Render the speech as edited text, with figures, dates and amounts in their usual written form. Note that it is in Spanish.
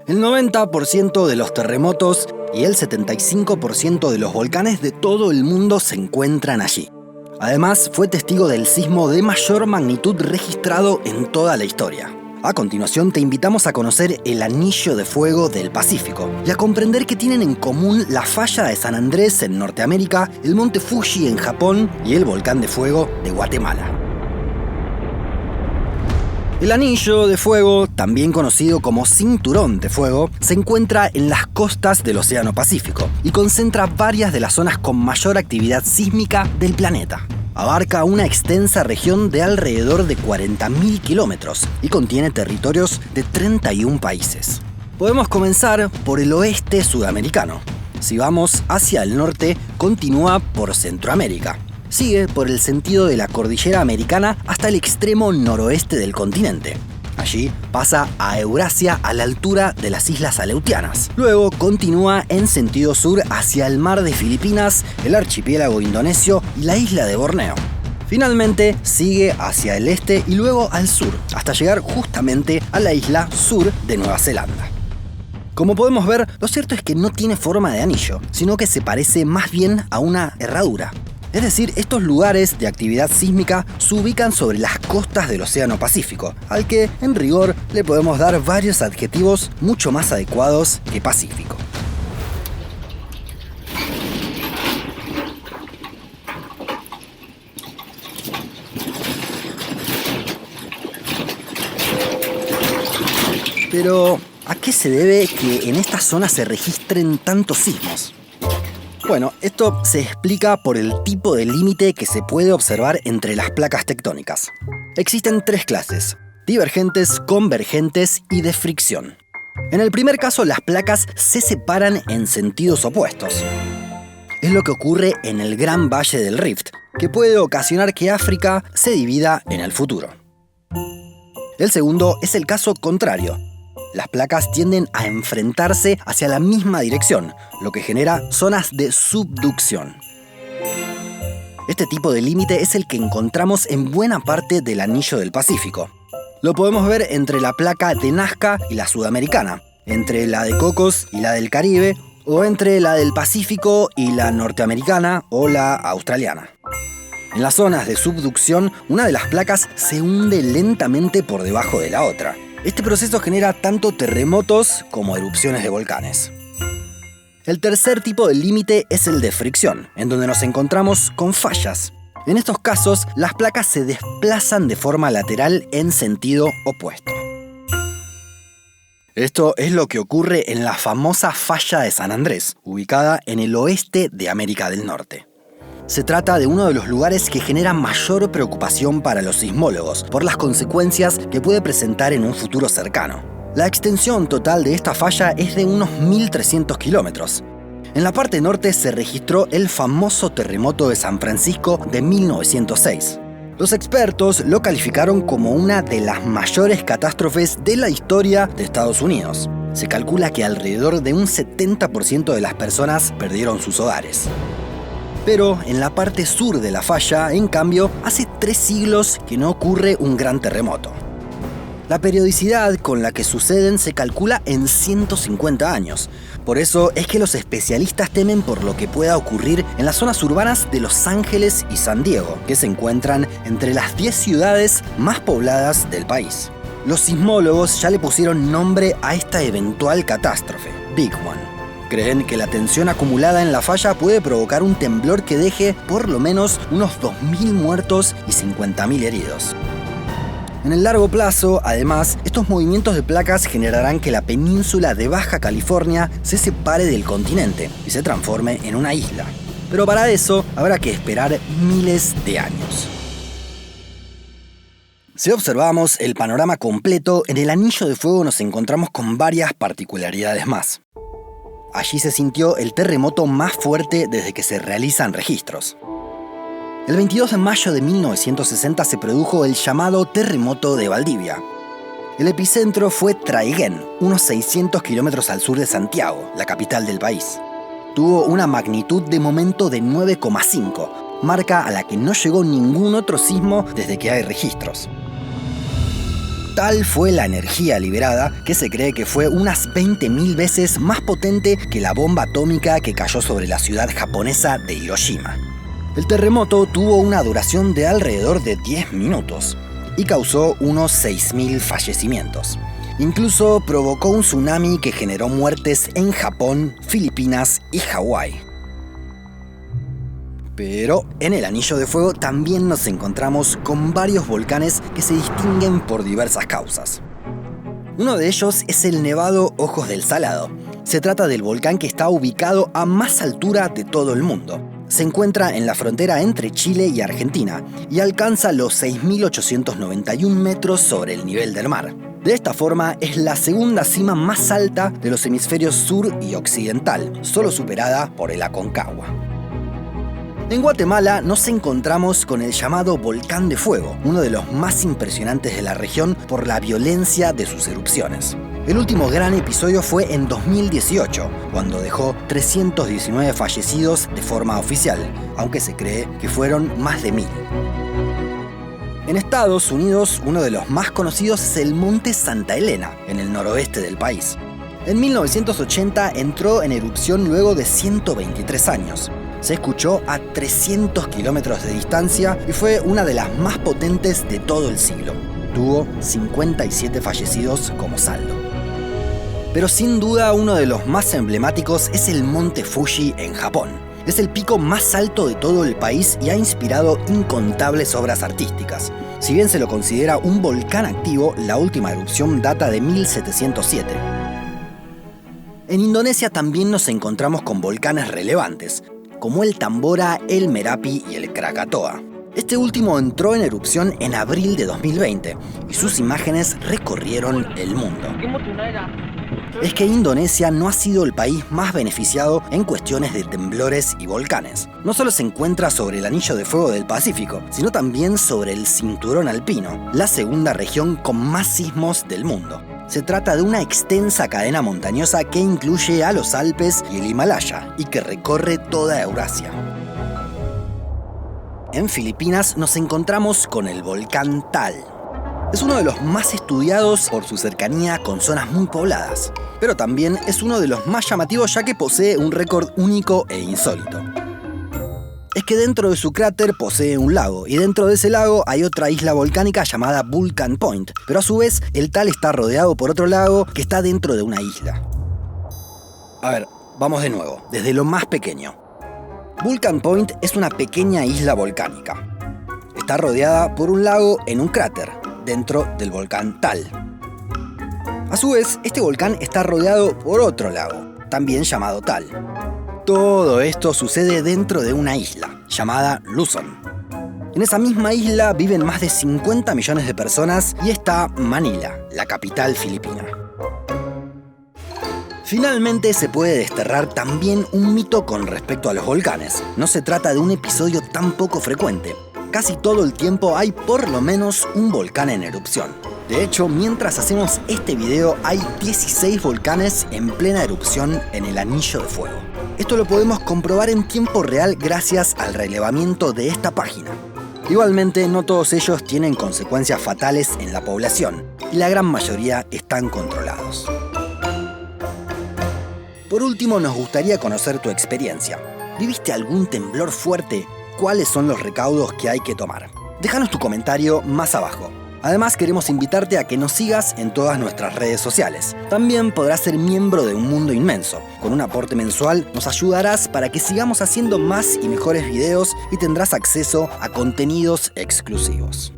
El 90% de los terremotos y el 75% de los volcanes de todo el mundo se encuentran allí. Además, fue testigo del sismo de mayor magnitud registrado en toda la historia. A continuación, te invitamos a conocer el Anillo de Fuego del Pacífico y a comprender que tienen en común la falla de San Andrés en Norteamérica, el monte Fuji en Japón y el volcán de fuego de Guatemala. El Anillo de Fuego, también conocido como Cinturón de Fuego, se encuentra en las costas del Océano Pacífico y concentra varias de las zonas con mayor actividad sísmica del planeta. Abarca una extensa región de alrededor de 40.000 kilómetros y contiene territorios de 31 países. Podemos comenzar por el oeste sudamericano. Si vamos hacia el norte, continúa por Centroamérica. Sigue por el sentido de la cordillera americana hasta el extremo noroeste del continente. Allí pasa a Eurasia a la altura de las Islas Aleutianas. Luego continúa en sentido sur hacia el mar de Filipinas, el archipiélago indonesio y la isla de Borneo. Finalmente sigue hacia el este y luego al sur, hasta llegar justamente a la isla sur de Nueva Zelanda. Como podemos ver, lo cierto es que no tiene forma de anillo, sino que se parece más bien a una herradura. Es decir, estos lugares de actividad sísmica se ubican sobre las costas del Océano Pacífico, al que, en rigor, le podemos dar varios adjetivos mucho más adecuados que pacífico. Pero, ¿a qué se debe que en esta zona se registren tantos sismos? Bueno, esto se explica por el tipo de límite que se puede observar entre las placas tectónicas. Existen tres clases: divergentes, convergentes y de fricción. En el primer caso, las placas se separan en sentidos opuestos. Es lo que ocurre en el Gran Valle del Rift, que puede ocasionar que África se divida en el futuro. El segundo es el caso contrario. Las placas tienden a enfrentarse hacia la misma dirección, lo que genera zonas de subducción. Este tipo de límite es el que encontramos en buena parte del Anillo del Pacífico. Lo podemos ver entre la placa de Nazca y la sudamericana, entre la de Cocos y la del Caribe, o entre la del Pacífico y la norteamericana o la australiana. En las zonas de subducción, una de las placas se hunde lentamente por debajo de la otra. Este proceso genera tanto terremotos como erupciones de volcanes. El tercer tipo de límite es el de fricción, en donde nos encontramos con fallas. En estos casos, las placas se desplazan de forma lateral en sentido opuesto. Esto es lo que ocurre en la famosa falla de San Andrés, ubicada en el oeste de América del Norte. Se trata de uno de los lugares que genera mayor preocupación para los sismólogos por las consecuencias que puede presentar en un futuro cercano. La extensión total de esta falla es de unos 1.300 kilómetros. En la parte norte se registró el famoso terremoto de San Francisco de 1906. Los expertos lo calificaron como una de las mayores catástrofes de la historia de Estados Unidos. Se calcula que alrededor de un 70% de las personas perdieron sus hogares. Pero en la parte sur de la falla, en cambio, hace 3 siglos que no ocurre un gran terremoto. La periodicidad con la que suceden se calcula en 150 años. Por eso es que los especialistas temen por lo que pueda ocurrir en las zonas urbanas de Los Ángeles y San Diego, que se encuentran entre las 10 ciudades más pobladas del país. Los sismólogos ya le pusieron nombre a esta eventual catástrofe, Big One. Creen que la tensión acumulada en la falla puede provocar un temblor que deje por lo menos unos 2.000 muertos y 50.000 heridos. En el largo plazo, además, estos movimientos de placas generarán que la península de Baja California se separe del continente y se transforme en una isla. Pero para eso habrá que esperar miles de años. Si observamos el panorama completo, en el Anillo de Fuego nos encontramos con varias particularidades más. Allí se sintió el terremoto más fuerte desde que se realizan registros. El 22 de mayo de 1960 se produjo el llamado terremoto de Valdivia. El epicentro fue Traiguén, unos 600 kilómetros al sur de Santiago, la capital del país. Tuvo una magnitud de momento de 9,5, marca a la que no llegó ningún otro sismo desde que hay registros. Tal fue la energía liberada que se cree que fue unas 20.000 veces más potente que la bomba atómica que cayó sobre la ciudad japonesa de Hiroshima. El terremoto tuvo una duración de alrededor de 10 minutos y causó unos 6.000 fallecimientos. Incluso provocó un tsunami que generó muertes en Japón, Filipinas y Hawái. Pero en el Anillo de Fuego también nos encontramos con varios volcanes que se distinguen por diversas causas. Uno de ellos es el Nevado Ojos del Salado. Se trata del volcán que está ubicado a más altura de todo el mundo. Se encuentra en la frontera entre Chile y Argentina y alcanza los 6.891 metros sobre el nivel del mar. De esta forma, es la segunda cima más alta de los hemisferios sur y occidental, solo superada por el Aconcagua. En Guatemala nos encontramos con el llamado Volcán de Fuego, uno de los más impresionantes de la región por la violencia de sus erupciones. El último gran episodio fue en 2018, cuando dejó 319 fallecidos de forma oficial, aunque se cree que fueron más de 1.000. En Estados Unidos, uno de los más conocidos es el Monte Santa Elena, en el noroeste del país. En 1980 entró en erupción luego de 123 años. Se escuchó a 300 kilómetros de distancia y fue una de las más potentes de todo el siglo. Tuvo 57 fallecidos como saldo. Pero sin duda uno de los más emblemáticos es el Monte Fuji en Japón. Es el pico más alto de todo el país y ha inspirado incontables obras artísticas. Si bien se lo considera un volcán activo, la última erupción data de 1707. En Indonesia también nos encontramos con volcanes relevantes, como el Tambora, el Merapi y el Krakatoa. Este último entró en erupción en abril de 2020 y sus imágenes recorrieron el mundo. Es que Indonesia no ha sido el país más beneficiado en cuestiones de temblores y volcanes. No solo se encuentra sobre el Anillo de Fuego del Pacífico, sino también sobre el Cinturón Alpino, la segunda región con más sismos del mundo. Se trata de una extensa cadena montañosa que incluye a los Alpes y el Himalaya y que recorre toda Eurasia. En Filipinas nos encontramos con el volcán Taal. Es uno de los más estudiados por su cercanía con zonas muy pobladas, pero también es uno de los más llamativos ya que posee un récord único e insólito. Es que dentro de su cráter posee un lago, y dentro de ese lago hay otra isla volcánica llamada Vulcan Point, pero a su vez el Taal está rodeado por otro lago que está dentro de una isla. A ver, vamos de nuevo, desde lo más pequeño. Vulcan Point es una pequeña isla volcánica. Está rodeada por un lago en un cráter, dentro del volcán Taal. A su vez, este volcán está rodeado por otro lago, también llamado Taal. Todo esto sucede dentro de una isla, llamada Luzon. En esa misma isla viven más de 50 millones de personas y está Manila, la capital filipina. Finalmente se puede desterrar también un mito con respecto a los volcanes. No se trata de un episodio tan poco frecuente. Casi todo el tiempo hay por lo menos un volcán en erupción. De hecho, mientras hacemos este video hay 16 volcanes en plena erupción en el Anillo de Fuego. Esto lo podemos comprobar en tiempo real gracias al relevamiento de esta página. Igualmente, no todos ellos tienen consecuencias fatales en la población, y la gran mayoría están controlados. Por último, nos gustaría conocer tu experiencia. ¿Viviste algún temblor fuerte? ¿Cuáles son los recaudos que hay que tomar? Déjanos tu comentario más abajo. Además, queremos invitarte a que nos sigas en todas nuestras redes sociales. También podrás ser miembro de Un Mundo Inmenso. Con un aporte mensual nos ayudarás para que sigamos haciendo más y mejores videos y tendrás acceso a contenidos exclusivos.